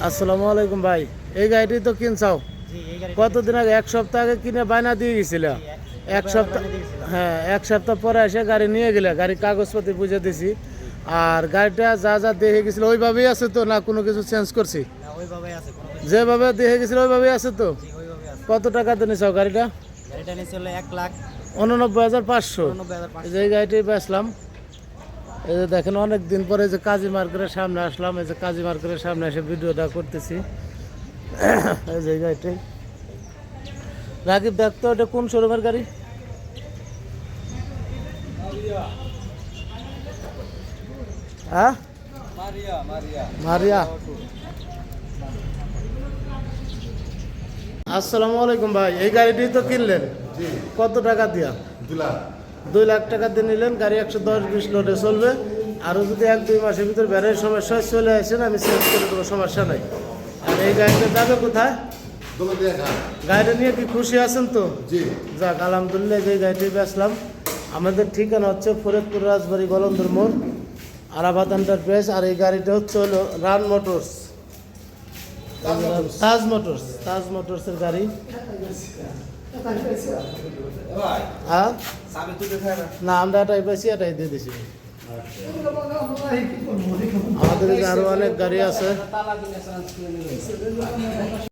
আসসালামু আলাইকুম ভাই। এই গাড়িটি তো কিনছাও কতদিন আগে? এক সপ্তাহ আগে কিনে বায়না দিয়ে গেছিল। এক সপ্তাহ, হ্যাঁ, এক সপ্তাহ পরে এসে গাড়ি নিয়ে গেলে, গাড়ির কাগজপাতি বুঝে দিছি। আর গাড়িটা যা যা দেখে গেছিল ওইভাবেই আছে তো, না কোনো কিছু চেঞ্জ করছি? যেভাবে দেখে গেছিল ওইভাবেই আছে তো? কত টাকা দিয়ে নিছাও গাড়িটা? 89,500। যে এই গাড়িটি বেচলাম। এই যে দেখেন, অনেক দিন পরে যে কাজী মার্কেটের সামনে আসলাম। এই যে কাজী মার্কেটের সামনে এসে ভিডিওটা করতেছি। এই যে গাড়িটি রাকিব, দেখতো এটা কোন শোরুমের গাড়ি? হ্যাঁ, মারিয়া। আসসালামু আলাইকুম ভাই। এই গাড়িটি তো কিনলেন কত টাকা দিয়া? 2 লাখ টাকা দিয়ে নিলেন। গাড়ি 110-20 লোডে চলবে। আরও যদি 1-2 মাসের ভিতরে ব্যারের সমস্যা হয় চলে আসেন, আমি চেঞ্জ করে দেবো, সমস্যা নাই। আর এই গাড়িটা যাবে কোথায়? গাড়িটা নিয়ে কি খুশি আছেন তো? যাক, আলহামদুলিল্লাহ। যে গাড়িটি বেচলাম। আমাদের ঠিকানা হচ্ছে ফরিদপুর রাজবাড়ি গলন্দর মোড়, আরাফাত এন্টারপ্রাইজ। আর এই গাড়িটা হচ্ছে হলো রান মোটরস, তাজ মোটরসের গাড়ি। হ্যাঁ, না, আমরা এটাই পাইছি, এটাই দিয়ে দিছি। আমাদের আরো অনেক গাড়ি আছে।